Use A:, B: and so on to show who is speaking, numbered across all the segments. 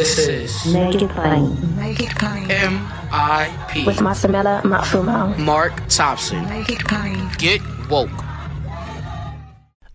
A: This is
B: Make It Plain.
C: Make It Plain.
A: MIP
B: With Masamela Matfumo.
A: Mark Thompson.
C: Make It Plain.
A: Get woke.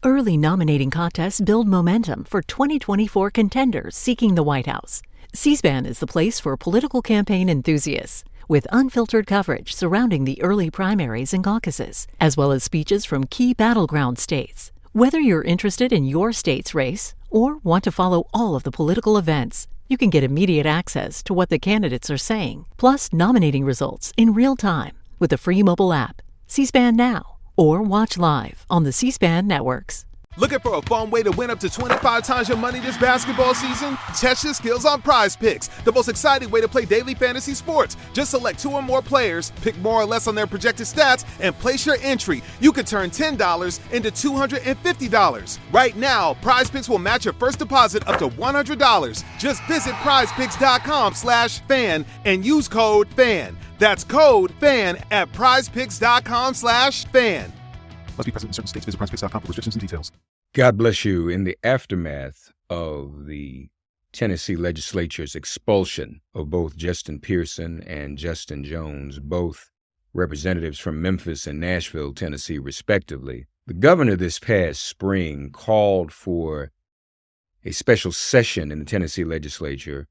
D: Early nominating contests build momentum for 2024 contenders seeking the White House. C-SPAN is the place for political campaign enthusiasts, with unfiltered coverage surrounding the early primaries and caucuses, as well as speeches from key battleground states. Whether you're interested in your state's race or want to follow all of the political events, you can get immediate access to what the candidates are saying, plus nominating results in real time with the free mobile app, C-SPAN Now, or watch live on the C-SPAN networks.
E: Looking for a fun way to win up to 25 times your money this basketball season? Test your skills on Prize Picks, the most exciting way to play daily fantasy sports. Just select 2 or more players, pick more or less on their projected stats, and place your entry. You could turn $10 into $250. Right now, Prize Picks will match your first deposit up to $100. Just visit prizepicks.com/fan and use code FAN. That's code FAN at prizepicks.com/fan. Must be present in certain states. Visit prizepicks.com for restrictions and details.
F: God bless you. In the aftermath of the Tennessee legislature's expulsion of both Justin Pearson and Justin Jones, both representatives from Memphis and Nashville, Tennessee, respectively, the governor this past spring called for a special session in the Tennessee legislature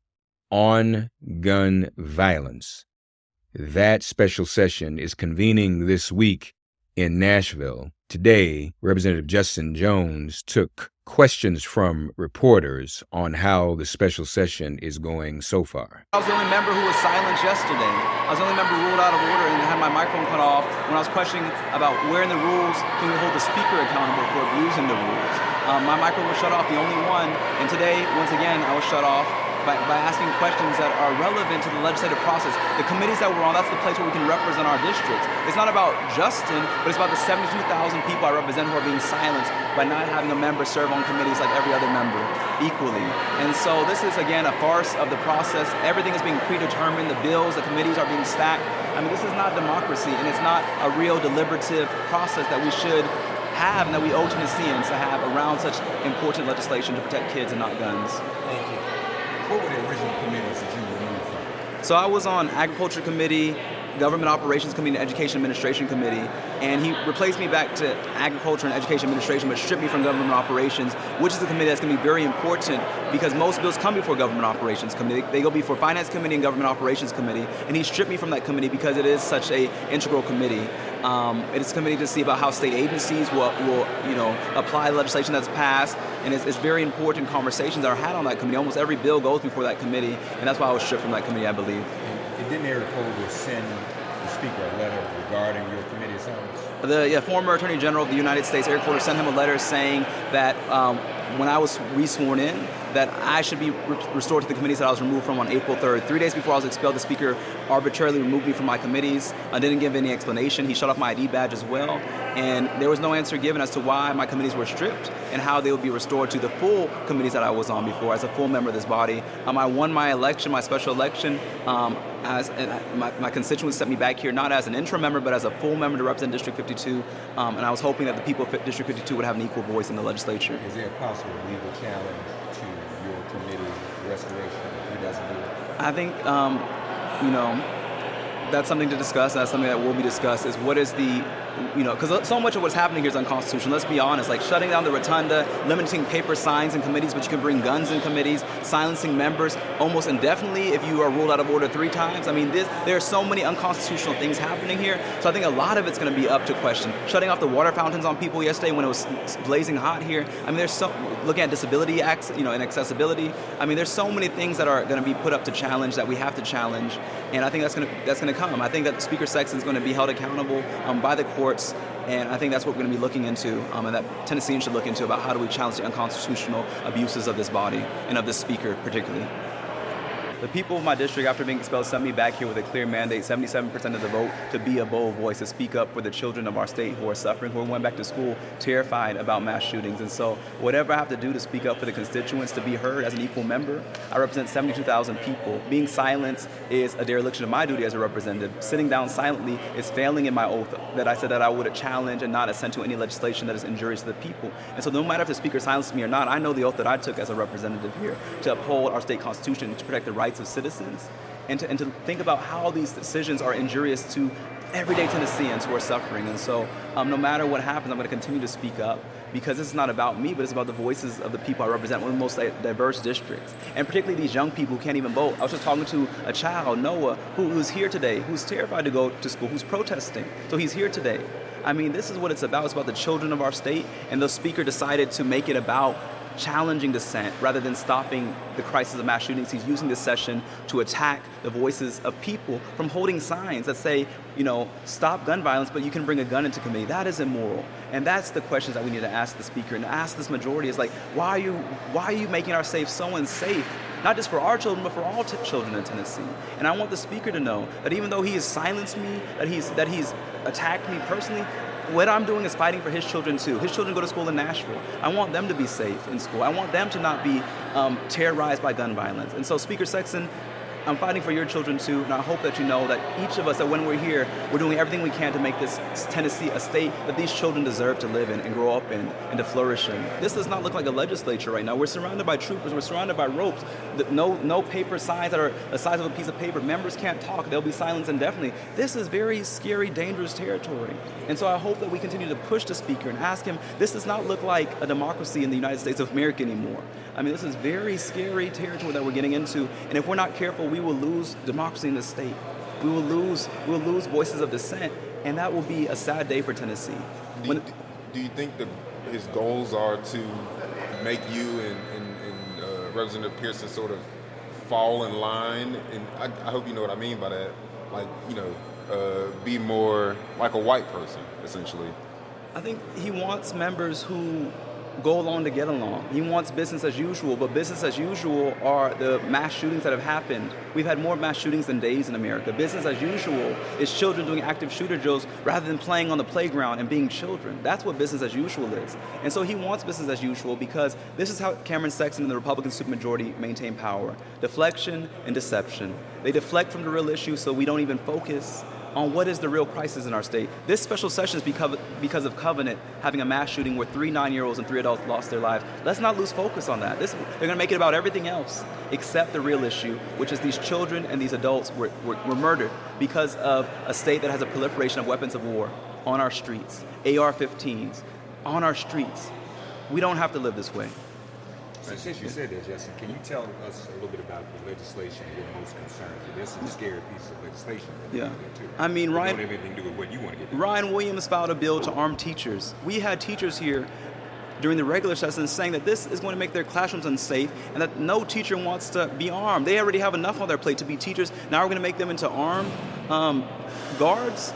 F: on gun violence. That special session is convening this week in Nashville. Today, Representative Justin Jones took questions from reporters on how the special session is going so far.
G: I was the only member who was silenced yesterday. I was the only member who ruled out of order and had my microphone cut off when I was questioning about where in the rules can we hold the speaker accountable for abusing the rules. My microphone was shut off, the only one, and today, once again, I was shut off by asking questions that are relevant to the legislative process. The committees that we're on, that's the place where we can represent our districts. It's not about Justin, but it's about the 72,000 people I represent who are being silenced by not having a member serve on committees like every other member equally. And so this is, again, a farce of the process. Everything is being predetermined. The bills, the committees are being stacked. I mean, this is not democracy, and it's not a real deliberative process that we should have and that we owe Tennesseans to have around such important legislation to protect kids and not guns.
H: Thank you. What were the original committees that you were removed from?
G: So I was on Agriculture Committee, Government Operations Committee, and Education Administration Committee, and he replaced me back to Agriculture and Education Administration, but stripped me from Government Operations, which is a committee that's going to be very important because most bills come before Government Operations Committee. They go before Finance Committee and Government Operations Committee, and he stripped me from that committee because it is such a integral committee. It is a committee to see about how state agencies will apply legislation that's passed, and it's very important conversations that are had on that committee. Almost every bill goes before that committee, and that's why I was stripped from that committee, I believe.
H: And didn't Eric Holder send the Speaker a letter regarding your committee assignments?
G: The former Attorney General of the United States, Eric Holder, sent him a letter saying that when I was re-sworn in, that I should be restored to the committees that I was removed from on April 3rd. 3 days before I was expelled, the Speaker arbitrarily removed me from my committees. I didn't give any explanation. He shut off my ID badge as well. And there was no answer given as to why my committees were stripped and how they would be restored to the full committees that I was on before as a full member of this body. I won my election, my special election, my constituents sent me back here not as an interim member, but as a full member to represent District 52. And I was hoping that the people of District 52 would have an equal voice in the legislature.
H: Is there a possible legal challenge to your committee restoration if he doesn't do it?
G: I think, that's something to discuss. That's something that will be discussed is what is the, because so much of what's happening here is unconstitutional. Let's be honest, like shutting down the rotunda, limiting paper signs in committees, but you can bring guns in committees, silencing members almost indefinitely if you are ruled out of order 3 times. I mean, there are so many unconstitutional things happening here. So I think a lot of it's going to be up to question. Shutting off the water fountains on people yesterday when it was blazing hot here. I mean, looking at disability acts, and accessibility. I mean, there's so many things that are going to be put up to challenge that we have to challenge. And I think that's going to come. I think that Speaker Sexton is going to be held accountable by the courts, and I think that's what we're going to be looking into, and that Tennesseans should look into about how do we challenge the unconstitutional abuses of this body and of this Speaker particularly. The people of my district, after being expelled, sent me back here with a clear mandate, 77% of the vote, to be a bold voice, to speak up for the children of our state who are suffering, who went back to school terrified about mass shootings. And so whatever I have to do to speak up for the constituents, to be heard as an equal member, I represent 72,000 people. Being silent is a dereliction of my duty as a representative. Sitting down silently is failing in my oath that I said that I would challenge and not assent to any legislation that is injurious to the people. And so no matter if the speaker silences me or not, I know the oath that I took as a representative here to uphold our state constitution, to protect the rights of citizens, and to think about how these decisions are injurious to everyday Tennesseans who are suffering. And so no matter what happens, I'm going to continue to speak up, because this is not about me, but it's about the voices of the people I represent, one of the most diverse districts, and particularly these young people who can't even vote. I was just talking to a child, Noah, who's here today, who's terrified to go to school, who's protesting. So he's here today. I mean, this is what it's about. It's about the children of our state, and the speaker decided to make it about challenging dissent rather than stopping the crisis of mass shootings. He's using this session to attack the voices of people from holding signs that say, stop gun violence, but you can bring a gun into committee. That is immoral. And that's the questions that we need to ask the speaker and ask this majority is like, why are you making our safe so unsafe? Not just for our children, but for all children in Tennessee. And I want the speaker to know that even though he has silenced me, that he's attacked me personally, what I'm doing is fighting for his children too. His children go to school in Nashville. I want them to be safe in school. I want them to not be terrorized by gun violence. And so, Speaker Sexton, I'm fighting for your children too, and I hope that you know that each of us, that when we're here, we're doing everything we can to make this Tennessee a state that these children deserve to live in and grow up in and to flourish in. This does not look like a legislature right now. We're surrounded by troopers. We're surrounded by ropes. No paper signs that are the size of a piece of paper. Members can't talk. They'll be silenced indefinitely. This is very scary, dangerous territory. And so I hope that we continue to push the speaker and ask him, this does not look like a democracy in the United States of America anymore. I mean, this is very scary territory that we're getting into. And if we're not careful, we will lose democracy in this state. We'll lose voices of dissent, and that will be a sad day for Tennessee.
C: Do you think that his goals are to make you and Representative Pearson sort of fall in line? And I hope you know what I mean by that. Like, be more like a white person, essentially.
G: I think he wants members who go along to get along. He wants business as usual, but business as usual are the mass shootings that have happened. We've had more mass shootings than days in America. Business as usual is children doing active shooter drills rather than playing on the playground and being children. That's what business as usual is. And so he wants business as usual because this is how Cameron Sexton and the Republican supermajority maintain power. Deflection and deception. They deflect from the real issue so we don't even focus on what is the real crisis in our state. This special session is because of Covenant having a mass shooting where 3 9-year-olds and 3 adults lost their lives. Let's not lose focus on that. They're going to make it about everything else except the real issue, which is these children and these adults were murdered because of a state that has a proliferation of weapons of war on our streets, AR-15s, on our streets. We don't have to live this way.
H: Since you said that, Justin, can you tell us a little bit about the legislation you're most concerned with? There's some scary pieces of legislation that are there too.
G: I mean,
H: Ryan, don't have anything to do with what you want to get done.
G: Ryan Williams filed a bill to arm teachers. We had teachers here during the regular session saying that this is going to make their classrooms unsafe and that no teacher wants to be armed. They already have enough on their plate to be teachers. Now we're going to make them into armed guards.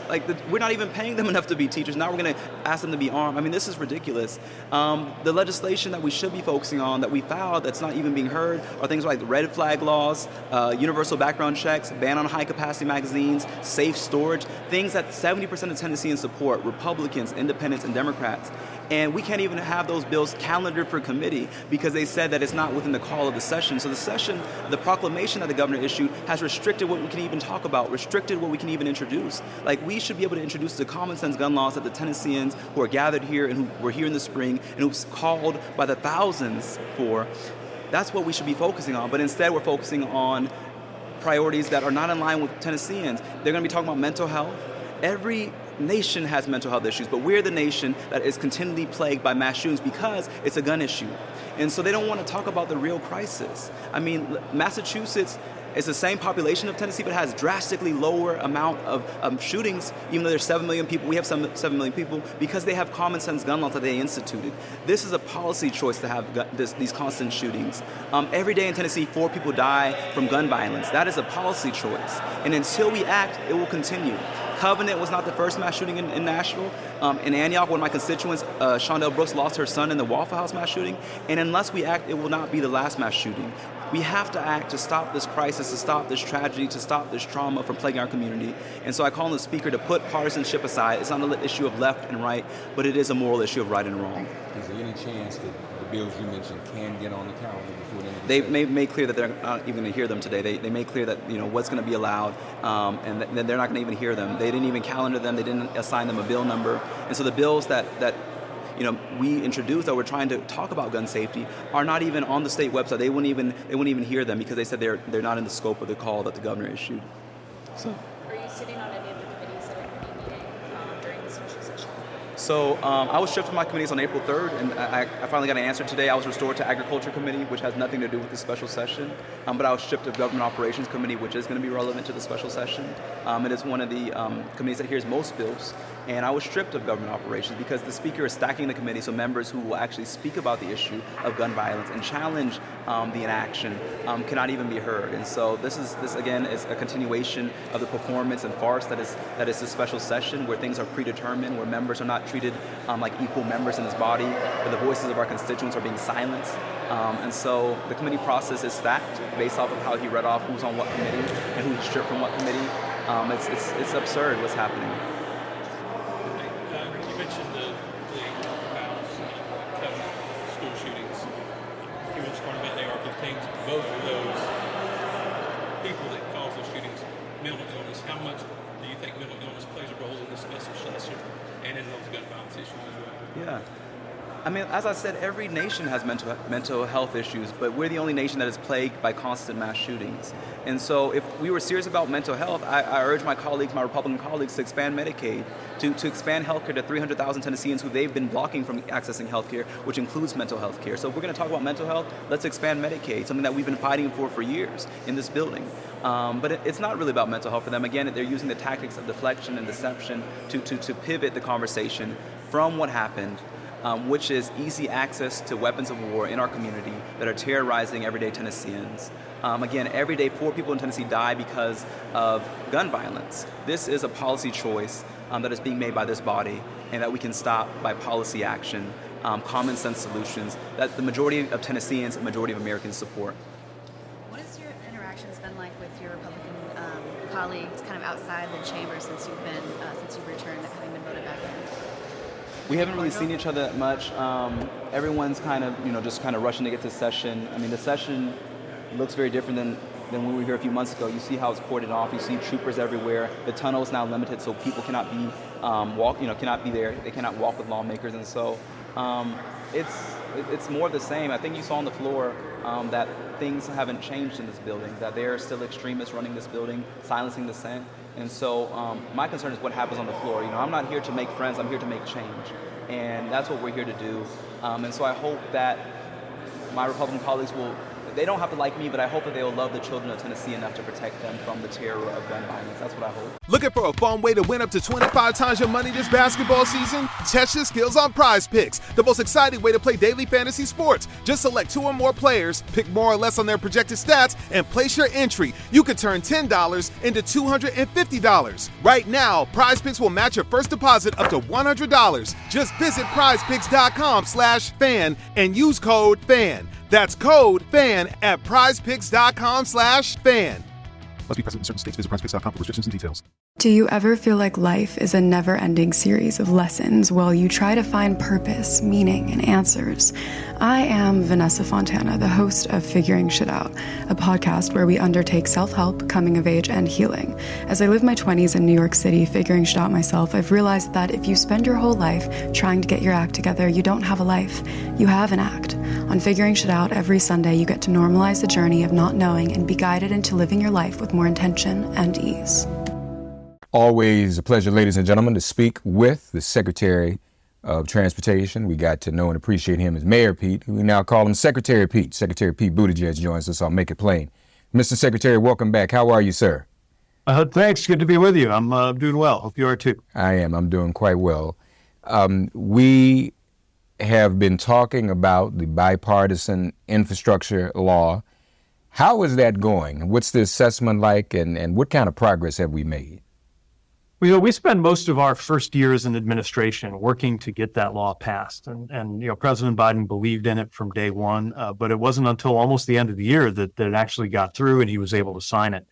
G: We're not even paying them enough to be teachers. Now we're going to ask them to be armed. I mean, this is ridiculous. The legislation that we should be focusing on, that we filed, that's not even being heard, are things like red flag laws, universal background checks, ban on high-capacity magazines, safe storage, things that 70% of Tennesseans support, Republicans, Independents, and Democrats. And we can't even have those bills calendared for committee because they said that it's not within the call of the session. So the proclamation that the governor issued has restricted what we can even talk about, restricted what we can even introduce. We should be able to introduce the common sense gun laws that the Tennesseans who are gathered here and who were here in the spring and who've called by the thousands for. That's what we should be focusing on. But instead, we're focusing on priorities that are not in line with Tennesseans. They're going to be talking about mental health. Every nation has mental health issues, but we're the nation that is continually plagued by mass shootings because it's a gun issue. And so they don't want to talk about the real crisis. I mean, Massachusetts is the same population of Tennessee, but has drastically lower amount of shootings, even though there's 7 million people. We have 7 million people because they have common sense gun laws that they instituted. This is a policy choice to have these constant shootings. Every day in Tennessee, 4 people die from gun violence. That is a policy choice. And until we act, it will continue. Covenant was not the first mass shooting in Nashville. In Antioch, one of my constituents, Shondell Brooks, lost her son in the Waffle House mass shooting. And unless we act, it will not be the last mass shooting. We have to act to stop this crisis, to stop this tragedy, to stop this trauma from plaguing our community. And so I call on the Speaker to put partisanship aside. It's not an issue of left and right, but it is a moral issue of right and wrong.
H: Is there any chance that the bills you mentioned can get on the calendar before the end of the
G: They've
H: session?
G: made clear that they're not even going to hear them today. They made clear that what's going to be allowed, and that they're not going to even hear them. They didn't even calendar them. They didn't assign them a bill number. And so the bills that we introduced that we're trying to talk about gun safety are not even on the state website. They wouldn't even hear them because they said they're not in the scope of the call that the governor issued. So.
I: Are you sitting on any of the committees that are going to be meeting during the special session?
G: So I was stripped from my committees on April 3rd, and I finally got an answer today. I was restored to Agriculture Committee, which has nothing to do with the special session, but I was stripped of Government Operations Committee, which is going to be relevant to the special session. It is one of the committees that hears most bills, and I was stripped of Government Operations because the Speaker is stacking the committee, so members who will actually speak about the issue of gun violence and challenge the inaction cannot even be heard. And so this again is a continuation of the performance and farce that is the special session, where things are predetermined, where members are not treated like equal members in this body, where the voices of our constituents are being silenced. And so the committee process is stacked based off of how he read off who's on what committee and who's stripped from what committee. It's absurd what's happening.
J: You mentioned the school shootings. He was talking about the AR-15s. Both of those people that caused those shootings, mental illness. How much do you think mental illness plays a role in this special session and in those gun violence issues as well?
G: Yeah. I mean, as I said, every nation has mental health issues, but we're the only nation that is plagued by constant mass shootings. And so if we were serious about mental health, I urge my Republican colleagues to expand Medicaid, to expand health care to 300,000 Tennesseans who they've been blocking from accessing health care, which includes mental health care. So if we're going to talk about mental health, let's expand Medicaid, something that we've been fighting for years in this building. But it's not really about mental health for them. Again, they're using the tactics of deflection and deception to pivot the conversation from what happened, which is easy access to weapons of war in our community that are terrorizing everyday Tennesseans. Again, every day 4 people in Tennessee die because of gun violence. This is a policy choice that is being made by this body and that we can stop by policy action, common sense solutions that the majority of Tennesseans, the majority of Americans support.
I: What has your interactions been like with your Republican colleagues kind of outside the chamber since you've returned, having been voted back in?
G: We haven't really seen each other that much. Everyone's kind of, just kind of rushing to get to session. I mean, the session looks very different than when we were here a few months ago. You see how it's cordoned off. You see troopers everywhere. The tunnel is now limited, so people cannot be cannot be there. They cannot walk with lawmakers, and so it's more of the same. I think you saw on the floor that things haven't changed in this building. That there are still extremists running this building, silencing dissent. And so my concern is what happens on the floor. I'm not here to make friends. I'm here to make change, and that's what we're here to do. And so I hope that my Republican colleagues will. They don't have to like me, but I hope that they will love the children of Tennessee enough to protect them from the terror of gun violence. That's what I hope.
E: Looking for a fun way to win up to 25 times your money this basketball season? Test your skills on Prize Picks, the most exciting way to play daily fantasy sports. Just select 2 or more players, pick more or less on their projected stats, and place your entry. You can turn $10 into $250. Right now, Prize Picks will match your first deposit up to $100. Just visit prizepicks.com/fan and use code FAN. That's code FAN at prizepicks.com/fan.
K: Must be present in certain states. Visit prizepicks.com for restrictions and details.
L: Do you ever feel like life is a never-ending series of lessons while you try to find purpose, meaning, and answers? I am Vanessa Fontana, the host of Figuring Shit Out, a podcast where we undertake self-help, coming of age, and healing. As I live my 20s in New York City figuring shit out myself, I've realized that if you spend your whole life trying to get your act together, you don't have a life. You have an act. On Figuring Shit Out, every Sunday, you get to normalize the journey of not knowing and be guided into living your life with more intention and ease.
F: Always a pleasure, ladies and gentlemen, to speak with the Secretary of Transportation. We got to know and appreciate him as Mayor Pete, who we now call him Secretary Pete. Secretary Pete Buttigieg joins us. I'll make it plain. Mr. Secretary, welcome back. How are you, sir?
M: Thanks. Good to be with you. I'm doing well. Hope you are too.
F: I am. I'm doing quite well. We have been talking about the Bipartisan Infrastructure Law. How is that going? What's the assessment like, and what kind of progress have we made?
M: Well, we spent most of our first years in administration working to get that law passed. And President Biden believed in it from day one, but it wasn't until almost the end of the year that it actually got through and he was able to sign it.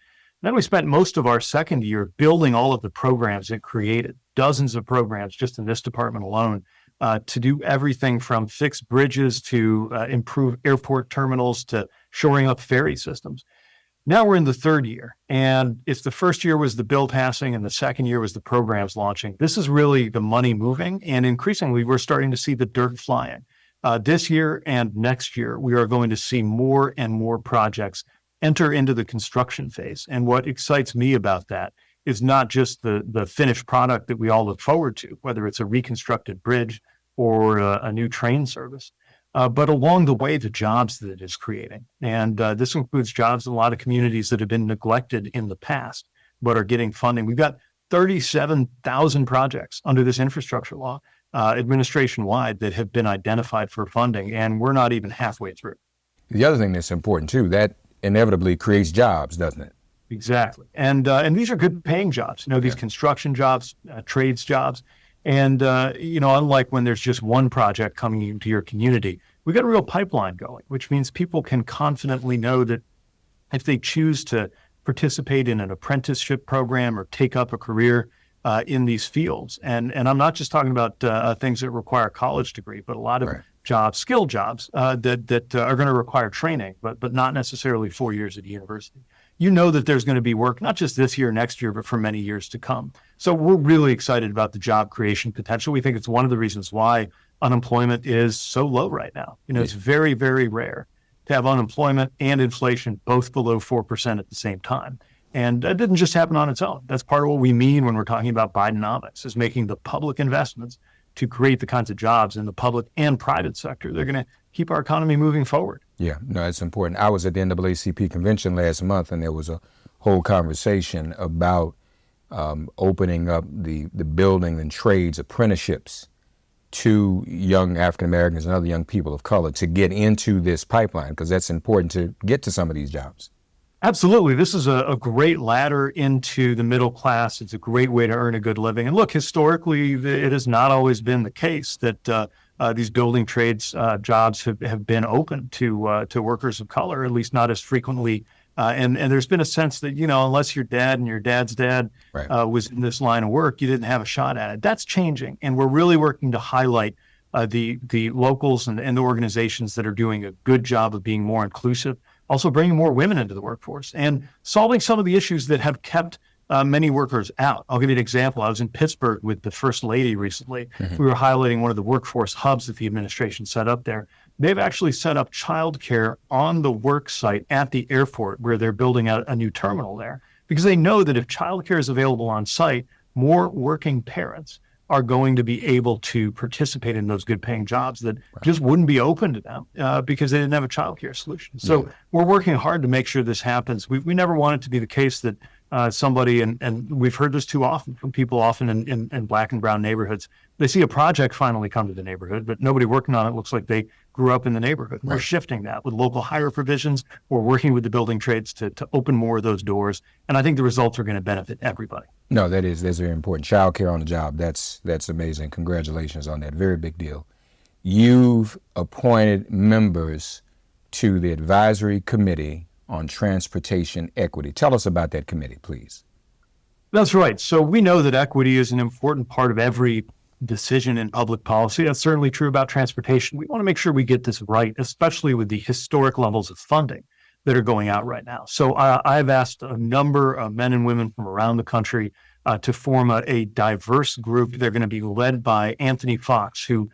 M: Then we spent most of our second year building all of the programs it created, dozens of programs just in this department alone, to do everything from fix bridges to improve airport terminals to shoring up ferry systems. Now we're in the third year, and if the first year was the bill passing and the second year was the programs launching, this is really the money moving, and increasingly we're starting to see the dirt flying. This year and next year, we are going to see more and more projects enter into the construction phase. And what excites me about that is not just the finished product that we all look forward to, whether it's a reconstructed bridge or a new train service, but along the way, the jobs that it is creating. And this includes jobs in a lot of communities that have been neglected in the past, but are getting funding. We've got 37,000 projects under this infrastructure law, administration-wide, that have been identified for funding, and we're not even halfway through.
F: The other thing that's important, too, that inevitably creates jobs, doesn't it?
M: Exactly. And these are good paying jobs, these construction jobs, trades jobs. And, unlike when there's just one project coming into your community, we've got a real pipeline going, which means people can confidently know that if they choose to participate in an apprenticeship program or take up a career in these fields, and I'm not just talking about things that require a college degree, but a lot of jobs, skilled jobs that are going to require training, but not necessarily 4 years at a university. You know that there's going to be work, not just this year, next year, but for many years to come. So we're really excited about the job creation potential. We think it's one of the reasons why unemployment is so low right now. It's very, very rare to have unemployment and inflation both below 4% at the same time. And that didn't just happen on its own. That's part of what we mean when we're talking about Bidenomics, is making the public investments to create the kinds of jobs in the public and private sector. They're going to keep our economy moving forward.
F: Yeah, no, it's important. I was at the NAACP convention last month, and there was a whole conversation about opening up the building and trades apprenticeships to young African Americans and other young people of color to get into this pipeline, because that's important to get to some of these jobs.
M: Absolutely. This is a great ladder into the middle class. It's a great way to earn a good living. And look, historically, it has not always been the case that these building trades jobs have been open to workers of color, at least not as frequently. And there's been a sense that, unless your dad and your dad's dad was in this line of work, you didn't have a shot at it. That's changing. And we're really working to highlight the locals and the organizations that are doing a good job of being more inclusive, also bringing more women into the workforce and solving some of the issues that have kept many workers out. I'll give you an example. I was in Pittsburgh with the First Lady recently. We were highlighting one of the workforce hubs that the administration set up there. They've actually set up childcare on the work site at the airport where they're building out a new terminal there, because they know that if childcare is available on site, more working parents are going to be able to participate in those good paying jobs that just wouldn't be open to them because they didn't have a childcare solution. So we're working hard to make sure this happens. We never want it to be the case that somebody, and we've heard this too often from people often in black and brown neighborhoods, they see a project finally come to the neighborhood, but nobody working on it looks like they grew up in the neighborhood. We're shifting that with local hire provisions. We're working with the building trades to open more of those doors. And I think the results are going to benefit everybody.
F: No, that's very important. Child care on the job, that's amazing. Congratulations on that. Very big deal. You've appointed members to the Advisory Committee on Transportation Equity. Tell us about that committee, please.
M: That's right. So we know that equity is an important part of every decision in public policy. That's certainly true about transportation. We want to make sure we get this right, especially with the historic levels of funding that are going out right now. So I've asked a number of men and women from around the country to form a diverse group. They're going to be led by Anthony Fox, who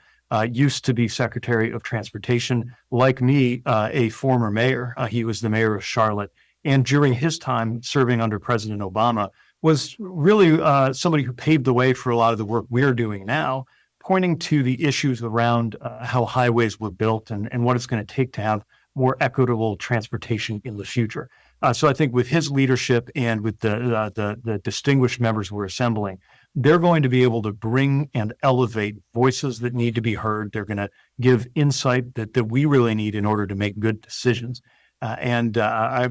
M: used to be Secretary of Transportation, like me, a former mayor. He was the mayor of Charlotte. And during his time serving under President Obama, was really somebody who paved the way for a lot of the work we're doing now, pointing to the issues around how highways were built and what it's going to take to have more equitable transportation in the future. So I think with his leadership and with the distinguished members we're assembling, they're going to be able to bring and elevate voices that need to be heard. They're going to give insight that we really need in order to make good decisions. I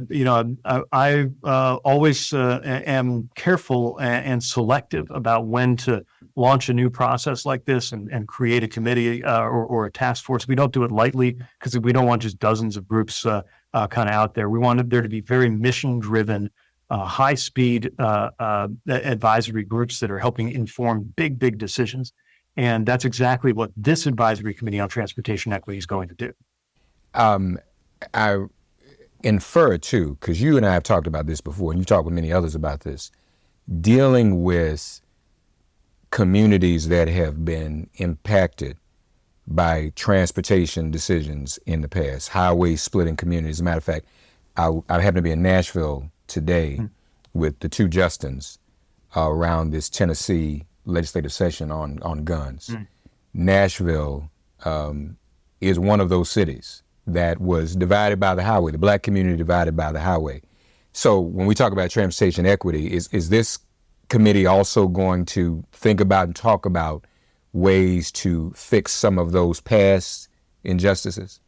M: always am careful and selective about when to launch a new process like this and create a committee or a task force. We don't do it lightly because we don't want just dozens of groups kind of out there. We want there to be very mission-driven, high-speed advisory groups that are helping inform big decisions. And that's exactly what this Advisory Committee on Transportation Equity is going to do.
F: I infer, too, because you and I have talked about this before, and you've talked with many others about this, dealing with communities that have been impacted by transportation decisions in the past, highway splitting communities. As a matter of fact, I happen to be in Nashville today with the two Justins around this Tennessee legislative session on guns. Nashville is one of those cities that was divided by the highway, the black community divided by the highway. So when we talk about transportation equity, is this committee also going to think about and talk about ways to fix some of those past injustices?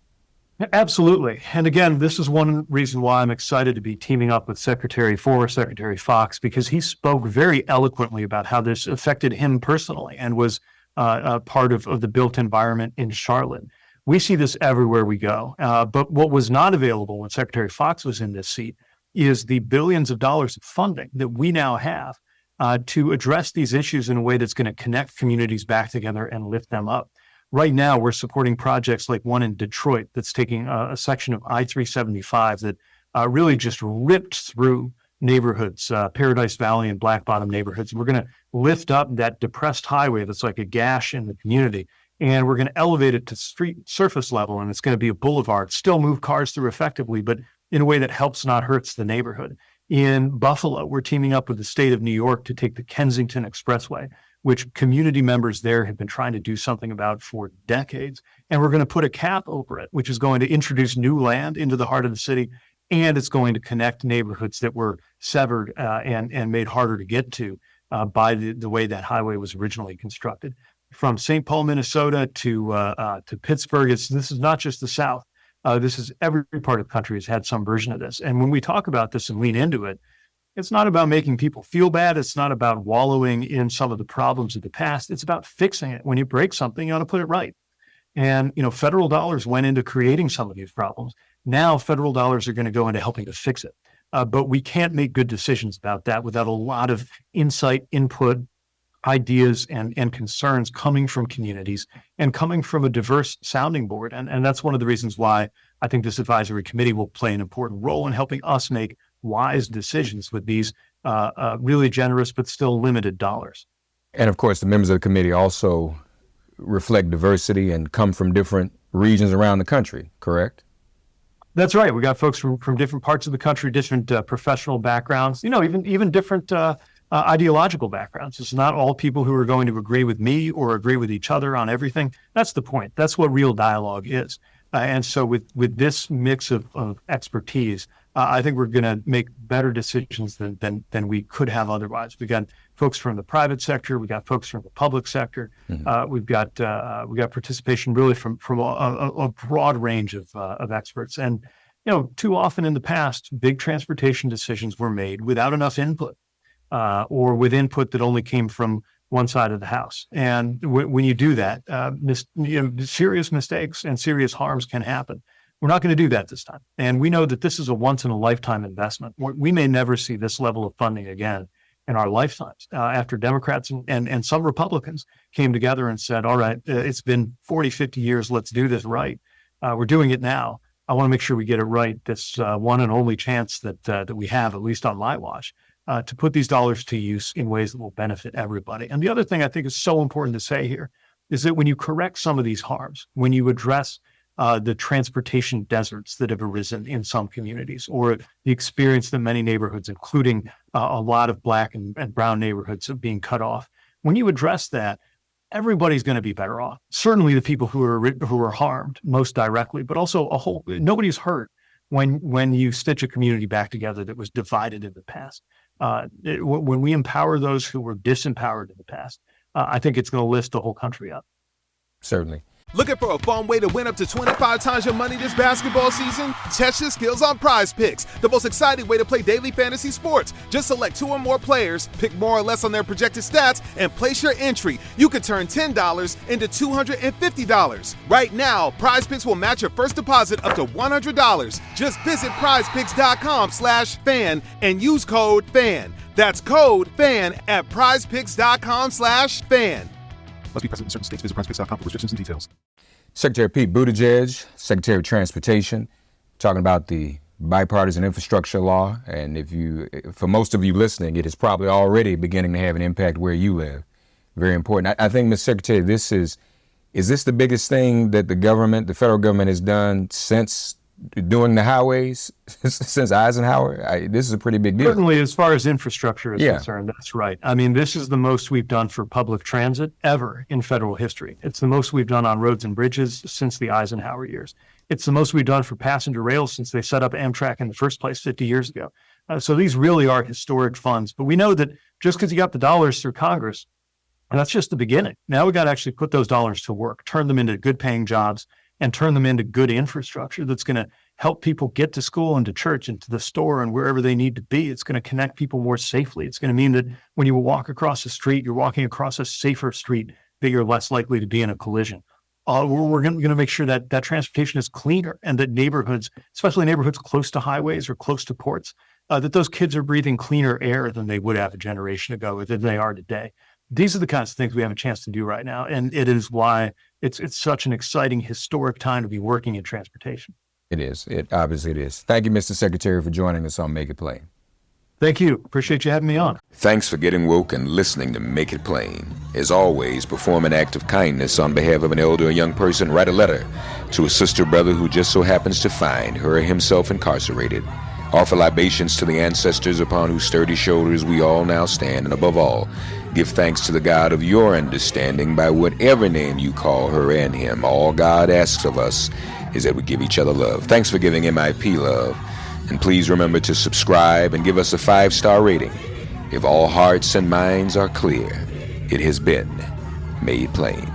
M: Absolutely. And again, this is one reason why I'm excited to be teaming up with Secretary Fox, because he spoke very eloquently about how this affected him personally and was a part of the built environment in Charlotte. We see this everywhere we go. But what was not available when Secretary Fox was in this seat is the billions of dollars of funding that we now have to address these issues in a way that's going to connect communities back together and lift them up. Right now, we're supporting projects like one in Detroit that's taking a section of I-375 that really just ripped through neighborhoods, Paradise Valley and Black Bottom neighborhoods. We're going to lift up that depressed highway that's like a gash in the community, and we're going to elevate it to street surface level, and it's going to be a boulevard. Still move cars through effectively, but in a way that helps, not hurts the neighborhood. In Buffalo, we're teaming up with the state of New York to take the Kensington Expressway, which community members there have been trying to do something about for decades. And we're going to put a cap over it, which is going to introduce new land into the heart of the city, and it's going to connect neighborhoods that were severed and made harder to get to by the way that highway was originally constructed. From St. Paul, Minnesota to Pittsburgh, this is not just the South. This is every part of the country has had some version of this. And when we talk about this and lean into it, it's not about making people feel bad. It's not about wallowing in some of the problems of the past. It's about fixing it. When you break something, you ought to put it right. And, federal dollars went into creating some of these problems. Now federal dollars are going to go into helping to fix it. But we can't make good decisions about that without a lot of insight, input, ideas, and concerns coming from communities and coming from a diverse sounding board. And that's one of the reasons why I think this advisory committee will play an important role in helping us make wise decisions with these really generous but still limited dollars.
F: And of course, the members of the committee also reflect diversity and come from different regions around the country, correct?
M: That's right. We got folks from different parts of the country, different professional backgrounds, even different ideological backgrounds. It's not all people who are going to agree with me or agree with each other on everything. That's the point. That's what real dialogue is. And so with this mix of expertise, I think we're going to make better decisions than we could have otherwise. We got folks from the private sector, we got folks from the public sector, we've got participation really from a broad range of experts. And too often in the past, big transportation decisions were made without enough input, or with input that only came from one side of the house. And when you do that, serious mistakes and serious harms can happen. We're not going to do that this time. And we know that this is a once-in-a-lifetime investment. We may never see this level of funding again in our lifetimes. After Democrats and some Republicans came together and said, all right, it's been 40, 50 years, let's do this right. We're doing it now. I want to make sure we get it right. This one and only chance that we have, at least on my watch, to put these dollars to use in ways that will benefit everybody. And the other thing I think is so important to say here is that when you correct some of these harms, when you address the transportation deserts that have arisen in some communities, or the experience that many neighborhoods, including a lot of Black and brown neighborhoods, of being cut off. When you address that, everybody's going to be better off. Certainly the people who are harmed most directly, but also nobody's hurt when you stitch a community back together that was divided in the past. When we empower those who were disempowered in the past, I think it's going to lift the whole country up.
F: Certainly.
E: Looking for a fun way to win up to 25 times your money this basketball season? Test your skills on Prize Picks, the most exciting way to play daily fantasy sports. Just select 2 or more players, pick more or less on their projected stats, and place your entry. You could turn $10 into $250. Right now, Prize Picks will match your first deposit up to $100. Just visit prizepicks.com/fan and use code FAN. That's code FAN at prizepicks.com/fan.
K: Must be present in certain states. Visit prizepicks.com for restrictions and details.
F: Secretary Pete Buttigieg, Secretary of Transportation, talking about the Bipartisan Infrastructure Law. And for most of you listening, it is probably already beginning to have an impact where you live. Very important. I think, Ms. Secretary, is this the biggest thing that the federal government has done since doing the highways, since Eisenhower? This is a pretty big deal.
M: Certainly, as far as infrastructure is concerned, that's right. I mean, this is the most we've done for public transit ever in federal history. It's the most we've done on roads and bridges since the Eisenhower years. It's the most we've done for passenger rail since they set up Amtrak in the first place 50 years ago. So these really are historic funds. But we know that just because you got the dollars through Congress, and that's just the beginning. Now we got to actually put those dollars to work, turn them into good paying jobs, and turn them into good infrastructure that's going to help people get to school and to church and to the store and wherever they need to be. It's going to connect people more safely. It's going to mean that when you walk across the street, you're walking across a safer street, that you're less likely to be in a collision. We're going to make sure that transportation is cleaner and that neighborhoods, especially neighborhoods close to highways or close to ports, that those kids are breathing cleaner air than they would have a generation ago, than they are today. These are the kinds of things we have a chance to do right now. And it is why it's such an exciting, historic time to be working in transportation.
F: It is. Obviously it is. Thank you, Mr. Secretary, for joining us on Make It Plain.
M: Thank you. Appreciate you having me on.
F: Thanks for getting woke and listening to Make It Plain. As always, perform an act of kindness on behalf of an elder or young person. Write a letter to a sister or brother who just so happens to find her or himself incarcerated. Offer libations to the ancestors upon whose sturdy shoulders we all now stand. And above all, give thanks to the God of your understanding by whatever name you call her and him. All God asks of us is that we give each other love. Thanks for giving MIP love. And please remember to subscribe and give us a 5-star rating. If all hearts and minds are clear, it has been made plain.